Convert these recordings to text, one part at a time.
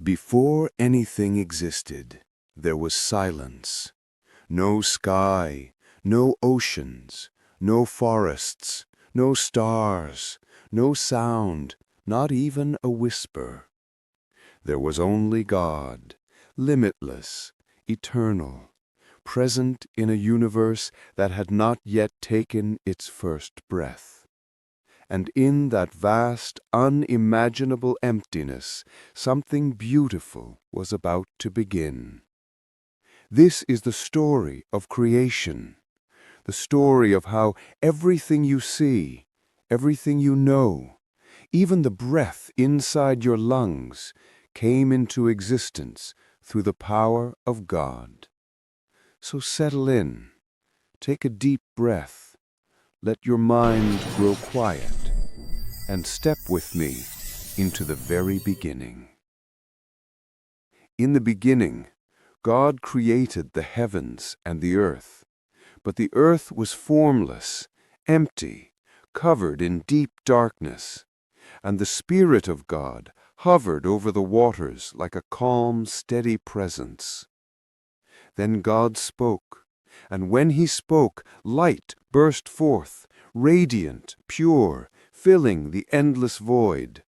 Before anything existed, there was silence. No sky, no oceans, no forests, no stars, no sound, not even a whisper. There was only God, limitless, eternal, present in a universe that had not yet taken its first breath. And in that vast, unimaginable emptiness, something beautiful was about to begin. This is the story of creation, the story of how everything you see, everything you know, even the breath inside your lungs, came into existence through the power of God. So settle in, take a deep breath, let your mind grow quiet, and step with me into the very beginning. In the beginning, God created the heavens and the earth, but the earth was formless, empty, covered in deep darkness, and the Spirit of God hovered over the waters like a calm, steady presence. Then God spoke, and when he spoke, light burst forth, radiant, pure, filling the endless void.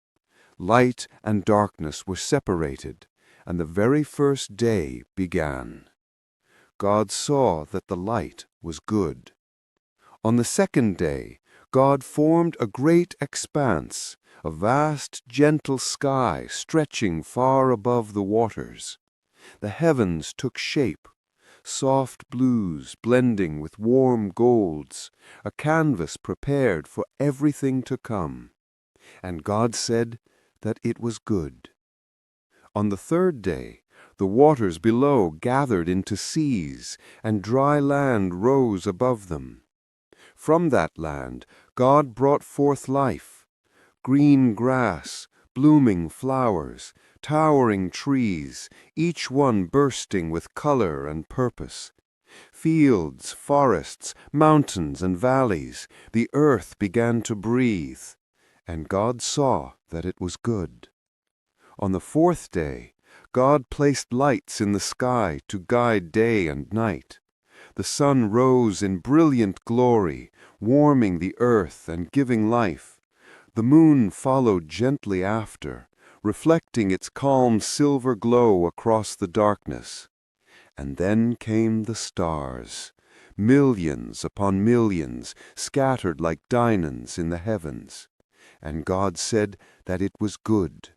Light and darkness were separated, and the very first day began. God saw that the light was good. On the second day, God formed a great expanse, a vast, gentle sky stretching far above the waters. The heavens took shape, soft blues blending with warm golds, a canvas prepared for everything to come. And God said that it was good. On the third day, the waters below gathered into seas, and dry land rose above them. From that land, God brought forth life, green grass, blooming flowers, towering trees, each one bursting with color and purpose. Fields, forests, mountains, and valleys, the earth began to breathe, and God saw that it was good. On the fourth day, God placed lights in the sky to guide day and night. The sun rose in brilliant glory, warming the earth and giving life. The moon followed gently after, reflecting its calm silver glow across the darkness. And then came the stars, millions upon millions, scattered like diamonds in the heavens. And God said that it was good.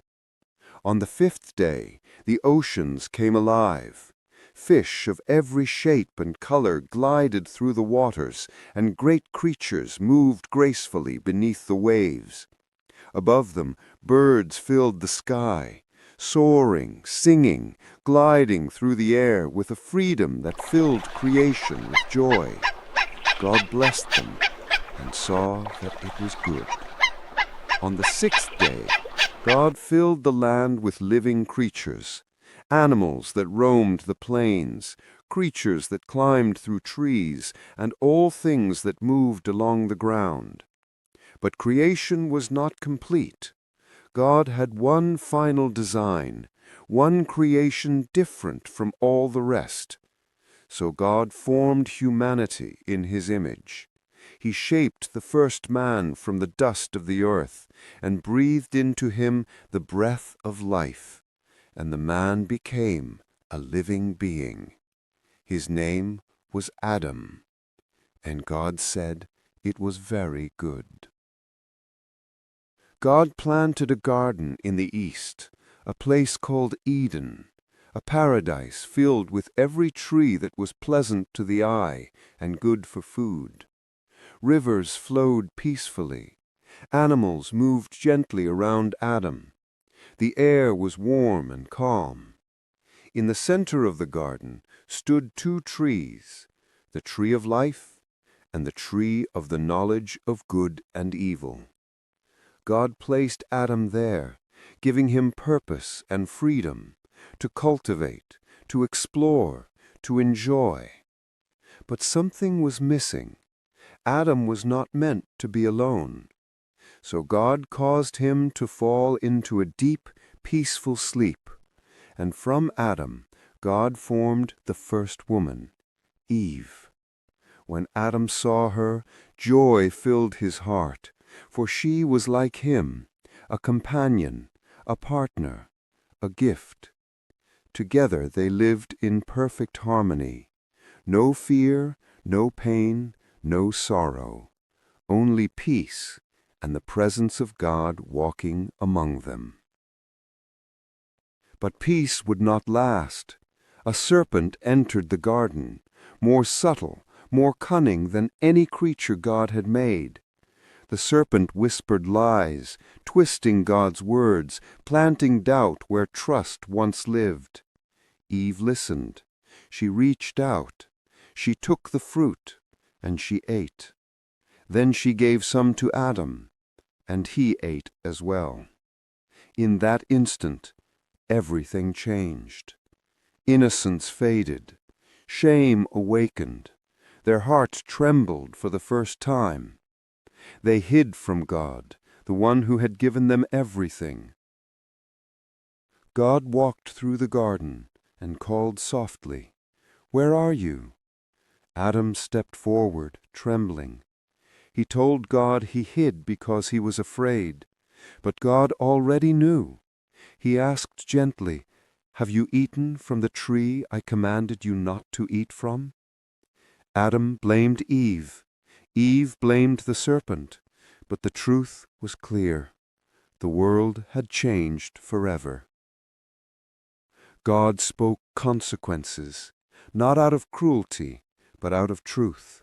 On the fifth day, the oceans came alive. Fish of every shape and color glided through the waters, and great creatures moved gracefully beneath the waves. Above them, birds filled the sky, soaring, singing, gliding through the air with a freedom that filled creation with joy. God blessed them and saw that it was good. On the sixth day, God filled the land with living creatures, animals that roamed the plains, creatures that climbed through trees, and all things that moved along the ground. But creation was not complete. God had one final design, one creation different from all the rest. So God formed humanity in his image. He shaped the first man from the dust of the earth and breathed into him the breath of life, and the man became a living being. His name was Adam, and God said it was very good. God planted a garden in the east, a place called Eden, a paradise filled with every tree that was pleasant to the eye and good for food. Rivers flowed peacefully. Animals moved gently around Adam. The air was warm and calm. In the center of the garden stood two trees, the tree of life and the tree of the knowledge of good and evil. God placed Adam there, giving him purpose and freedom to cultivate, to explore, to enjoy. But something was missing. Adam was not meant to be alone. So God caused him to fall into a deep, peaceful sleep, and from Adam God formed the first woman, Eve. When Adam saw her, joy filled his heart, for she was like him, a companion, a partner, a gift. Together they lived in perfect harmony. No fear, no pain, no sorrow, only peace and the presence of God walking among them. But peace would not last. A serpent entered the garden, more subtle, more cunning than any creature God had made. The serpent whispered lies, twisting God's words, planting doubt where trust once lived. Eve listened. She reached out. She took the fruit, and she ate. Then she gave some to Adam, and he ate as well. In that instant, everything changed. Innocence faded. Shame awakened. Their hearts trembled for the first time. They hid from God, the one who had given them everything. God walked through the garden and called softly, "Where are you?" Adam stepped forward, trembling. He told God he hid because he was afraid, but God already knew. He asked gently, "Have you eaten from the tree I commanded you not to eat from?" Adam blamed Eve. Eve blamed the serpent, but the truth was clear. The world had changed forever. God spoke consequences, not out of cruelty, but out of truth.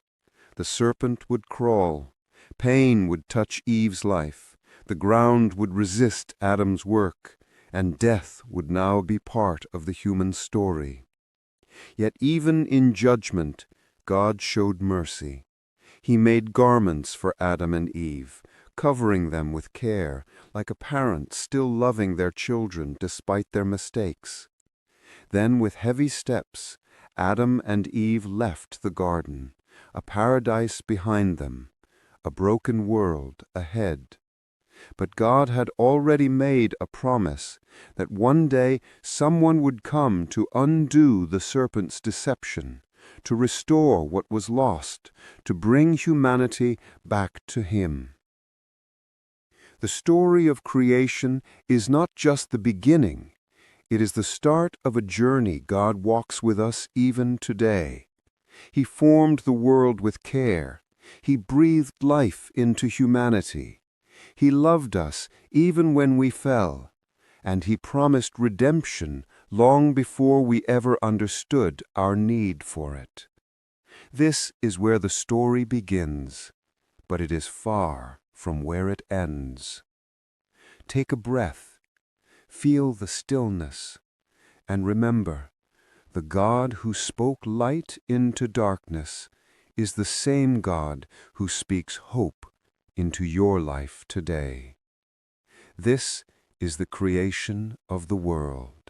The serpent would crawl. Pain would touch Eve's life. The ground would resist Adam's work, and death would now be part of the human story. Yet even in judgment, God showed mercy. He made garments for Adam and Eve, covering them with care, like a parent still loving their children despite their mistakes. Then with heavy steps, Adam and Eve left the garden, a paradise behind them, a broken world ahead. But God had already made a promise that one day someone would come to undo the serpent's deception, to restore what was lost, to bring humanity back to Him. The story of creation is not just the beginning. It is the start of a journey God walks with us even today. He formed the world with care. He breathed life into humanity. He loved us even when we fell, and He promised redemption long before we ever understood our need for it. This is where the story begins, but it is far from where it ends. Take a breath, feel the stillness, and remember, the God who spoke light into darkness is the same God who speaks hope into your life today. This is the creation of the world.